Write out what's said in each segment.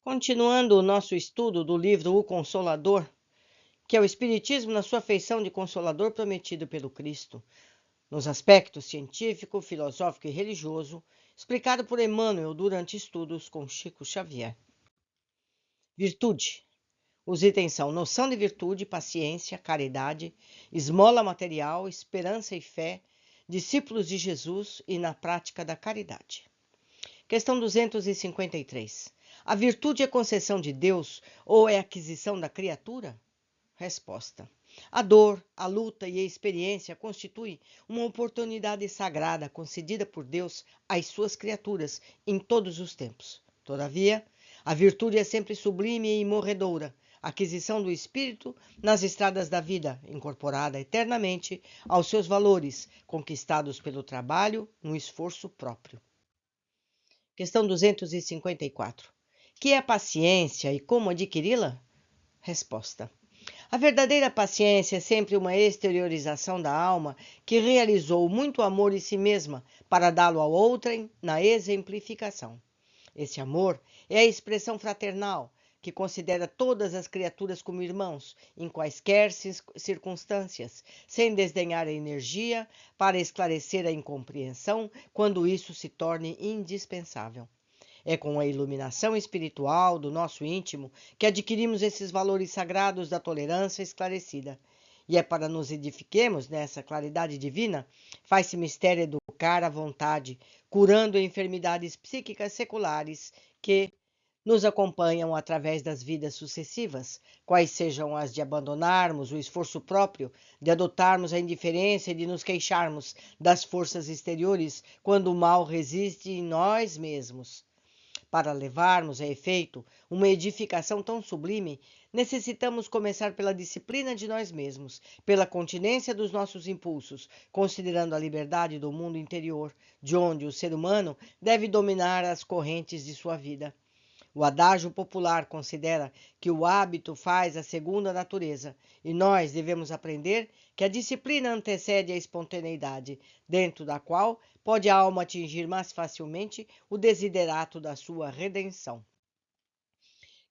Continuando o nosso estudo do livro O Consolador, que é o Espiritismo na sua feição de Consolador prometido pelo Cristo, nos aspectos científico, filosófico e religioso, explicado por Emmanuel durante estudos com Chico Xavier. Virtude. Os itens são noção de virtude, paciência, caridade, esmola material, esperança e fé, discípulos de Jesus e na prática da caridade. Questão 253. A virtude é concessão de Deus ou é aquisição da criatura? Resposta. A dor, a luta e a experiência constituem uma oportunidade sagrada concedida por Deus às suas criaturas em todos os tempos. Todavia, a virtude é sempre sublime e imorredoura, aquisição do espírito nas estradas da vida, incorporada eternamente aos seus valores, conquistados pelo trabalho, no esforço próprio. Questão 254. Que é a paciência e como adquiri-la? Resposta. A verdadeira paciência é sempre uma exteriorização da alma que realizou muito amor em si mesma para dá-lo a outrem na exemplificação. Esse amor é a expressão fraternal que considera todas as criaturas como irmãos, em quaisquer circunstâncias, sem desdenhar a energia para esclarecer a incompreensão quando isso se torne indispensável. É com a iluminação espiritual do nosso íntimo que adquirimos esses valores sagrados da tolerância esclarecida. E é para nos edifiquemos nessa claridade divina, faz-se mistério educar a vontade, curando enfermidades psíquicas seculares que nos acompanham através das vidas sucessivas, quais sejam as de abandonarmos o esforço próprio, de adotarmos a indiferença e de nos queixarmos das forças exteriores quando o mal reside em nós mesmos. Para levarmos a efeito uma edificação tão sublime, necessitamos começar pela disciplina de nós mesmos, pela continência dos nossos impulsos, considerando a liberdade do mundo interior, de onde o ser humano deve dominar as correntes de sua vida. O adágio popular considera que o hábito faz a segunda natureza, e nós devemos aprender que a disciplina antecede a espontaneidade, dentro da qual pode a alma atingir mais facilmente o desiderato da sua redenção.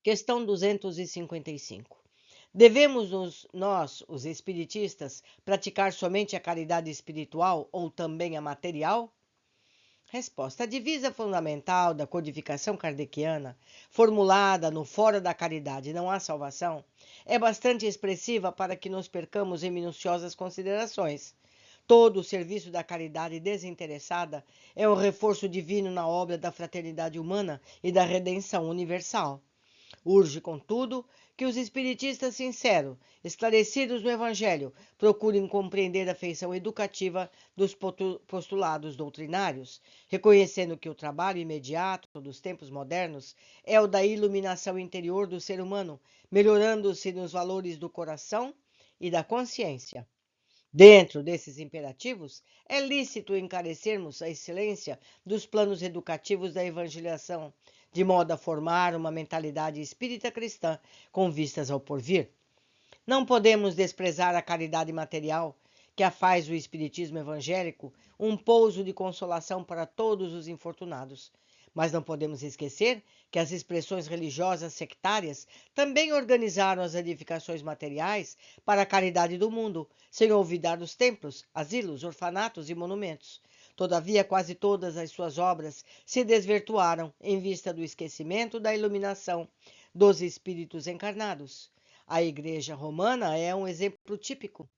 Questão 255. Devemos nós, os espiritistas, praticar somente a caridade espiritual ou também a material? Resposta. A divisa fundamental da codificação kardeciana, formulada no Fora da Caridade Não Há Salvação, é bastante expressiva para que nos percamos em minuciosas considerações. Todo o serviço da caridade desinteressada é um reforço divino na obra da fraternidade humana e da redenção universal. Urge, contudo, que os espiritistas sinceros, esclarecidos no Evangelho, procurem compreender a feição educativa dos postulados doutrinários, reconhecendo que o trabalho imediato dos tempos modernos é o da iluminação interior do ser humano, melhorando-se nos valores do coração e da consciência. Dentro desses imperativos, é lícito encarecermos a excelência dos planos educativos da evangelização, de modo a formar uma mentalidade espírita cristã com vistas ao porvir. Não podemos desprezar a caridade material, que a faz o espiritismo evangélico um pouso de consolação para todos os infortunados. Mas não podemos esquecer que as expressões religiosas sectárias também organizaram as edificações materiais para a caridade do mundo, sem olvidar os templos, asilos, orfanatos e monumentos. Todavia, quase todas as suas obras se desvirtuaram em vista do esquecimento da iluminação dos espíritos encarnados. A Igreja Romana é um exemplo típico.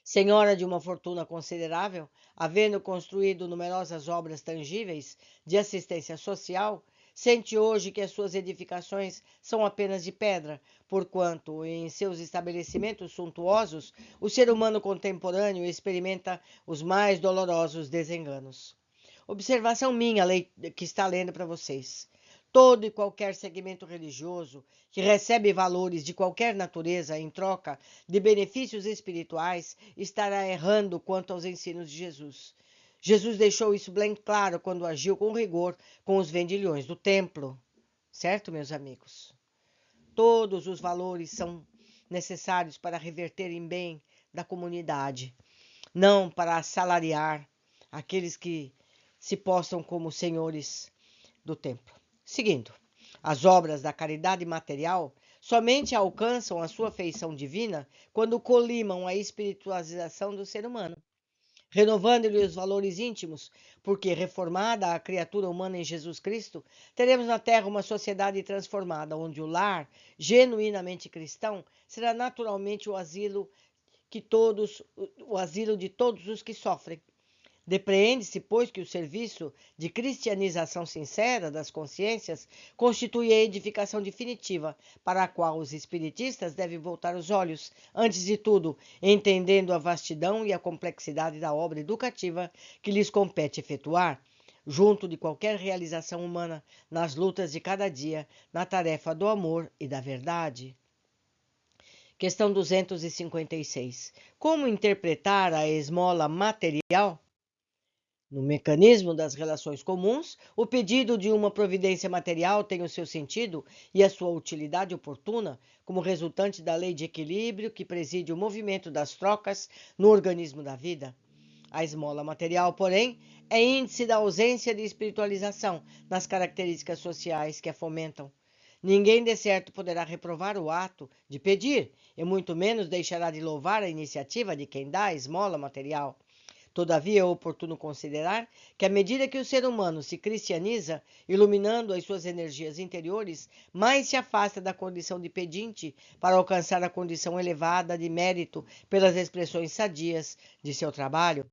Senhora de uma fortuna considerável, havendo construído numerosas obras tangíveis de assistência social, sente hoje que as suas edificações são apenas de pedra, porquanto, em seus estabelecimentos suntuosos, o ser humano contemporâneo experimenta os mais dolorosos desenganos. Observação minha que está lendo para vocês. Todo e qualquer segmento religioso que recebe valores de qualquer natureza em troca de benefícios espirituais estará errando quanto aos ensinos de Jesus. Jesus deixou isso bem claro quando agiu com rigor com os vendilhões do templo. Certo, meus amigos? Todos os valores são necessários para reverter em bem da comunidade, não para assalariar aqueles que se postam como senhores do templo. Seguindo, As obras da caridade material somente alcançam a sua feição divina quando colimam a espiritualização do ser humano, renovando-lhe os valores íntimos, porque, reformada a criatura humana em Jesus Cristo, teremos na Terra uma sociedade transformada, onde o lar, genuinamente cristão, será naturalmente o asilo de todos os que sofrem. Depreende-se, pois, que o serviço de cristianização sincera das consciências constitui a edificação definitiva, para a qual os espiritistas devem voltar os olhos, antes de tudo, entendendo a vastidão e a complexidade da obra educativa que lhes compete efetuar, junto de qualquer realização humana, nas lutas de cada dia, na tarefa do amor e da verdade. Questão 256. Como interpretar a esmola material? No mecanismo das relações comuns, o pedido de uma providência material tem o seu sentido e a sua utilidade oportuna como resultante da lei de equilíbrio que preside o movimento das trocas no organismo da vida. A esmola material, porém, é índice da ausência de espiritualização nas características sociais que a fomentam. Ninguém de certo poderá reprovar o ato de pedir, e muito menos deixará de louvar a iniciativa de quem dá a esmola material. Todavia, é oportuno considerar que, à medida que o ser humano se cristianiza, iluminando as suas energias interiores, mais se afasta da condição de pedinte para alcançar a condição elevada de mérito pelas expressões sadias de seu trabalho.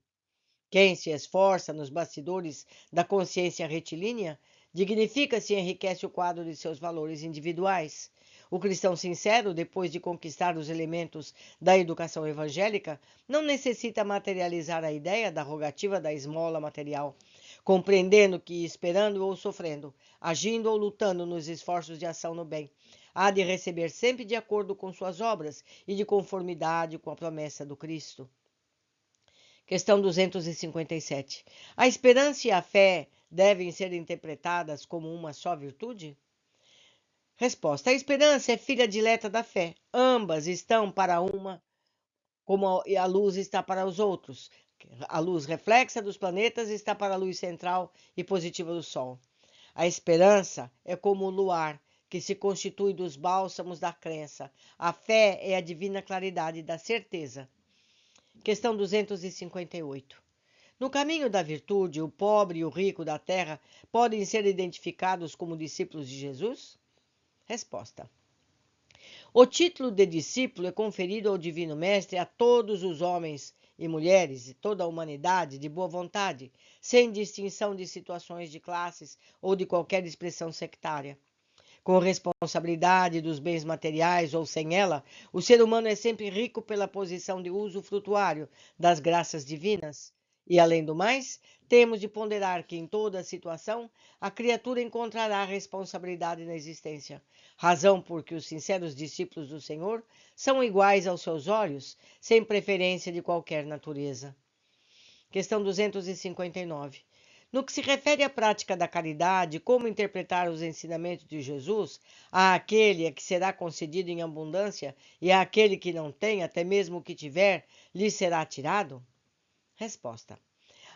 Quem se esforça nos bastidores da consciência retilínea, dignifica-se e enriquece o quadro de seus valores individuais. O cristão sincero, depois de conquistar os elementos da educação evangélica, não necessita materializar a ideia da rogativa da esmola material, compreendendo que, esperando ou sofrendo, agindo ou lutando nos esforços de ação no bem, há de receber sempre de acordo com suas obras e de conformidade com a promessa do Cristo. Questão 257. A esperança e a fé devem ser interpretadas como uma só virtude? Resposta. A esperança é filha dileta da fé. Ambas estão para uma, como a luz está para os outros. A luz reflexa dos planetas está para a luz central e positiva do Sol. A esperança é como o luar, que se constitui dos bálsamos da crença. A fé é a divina claridade da certeza. Questão 258. No caminho da virtude, o pobre e o rico da terra podem ser identificados como discípulos de Jesus? Resposta. O título de discípulo é conferido ao Divino Mestre a todos os homens e mulheres e toda a humanidade de boa vontade, sem distinção de situações de classes ou de qualquer expressão sectária. Com responsabilidade dos bens materiais ou sem ela, o ser humano é sempre rico pela posição de uso frutuário das graças divinas. E, além do mais, temos de ponderar que, em toda situação, a criatura encontrará responsabilidade na existência, razão por que os sinceros discípulos do Senhor são iguais aos seus olhos, sem preferência de qualquer natureza. Questão 259. No que se refere à prática da caridade, como interpretar os ensinamentos de Jesus àquele a que será concedido em abundância e àquele que não tem, até mesmo o que tiver, lhe será tirado? Resposta.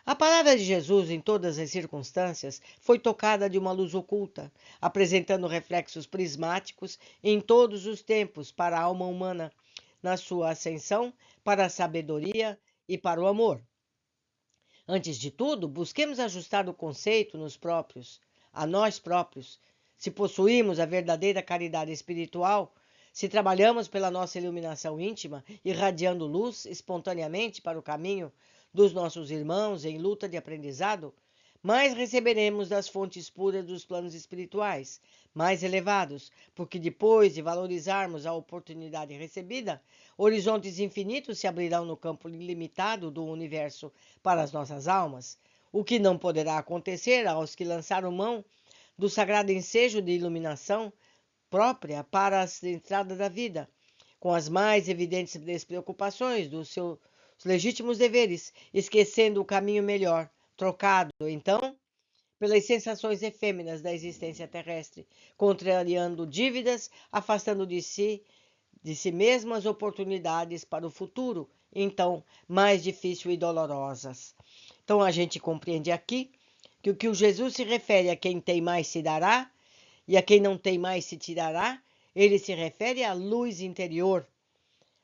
A palavra de Jesus, em todas as circunstâncias, foi tocada de uma luz oculta, apresentando reflexos prismáticos em todos os tempos para a alma humana, na sua ascensão para a sabedoria e para o amor. Antes de tudo, busquemos ajustar o conceito a nós próprios. Se possuímos a verdadeira caridade espiritual, se trabalhamos pela nossa iluminação íntima, irradiando luz espontaneamente para o caminho dos nossos irmãos em luta de aprendizado, mais receberemos das fontes puras dos planos espirituais, mais elevados, porque depois de valorizarmos a oportunidade recebida, horizontes infinitos se abrirão no campo ilimitado do universo para as nossas almas, o que não poderá acontecer aos que lançaram mão do sagrado ensejo de iluminação própria para a entrada da vida, com as mais evidentes despreocupações dos seus legítimos deveres, esquecendo o caminho melhor, trocado, então, pelas sensações efêmeras da existência terrestre, contrariando dívidas, afastando de si mesmo as oportunidades para o futuro, então, mais difícil e dolorosas. Então, a gente compreende aqui que o Jesus se refere a quem tem mais se dará, e a quem não tem mais se tirará. Ele se refere à luz interior,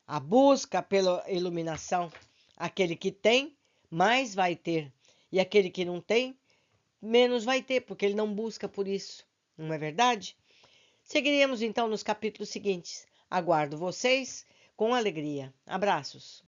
à busca pela iluminação. Aquele que tem, mais vai ter, e aquele que não tem, menos vai ter, porque ele não busca por isso. Não é verdade? Seguiremos então nos capítulos seguintes. Aguardo vocês com alegria. Abraços.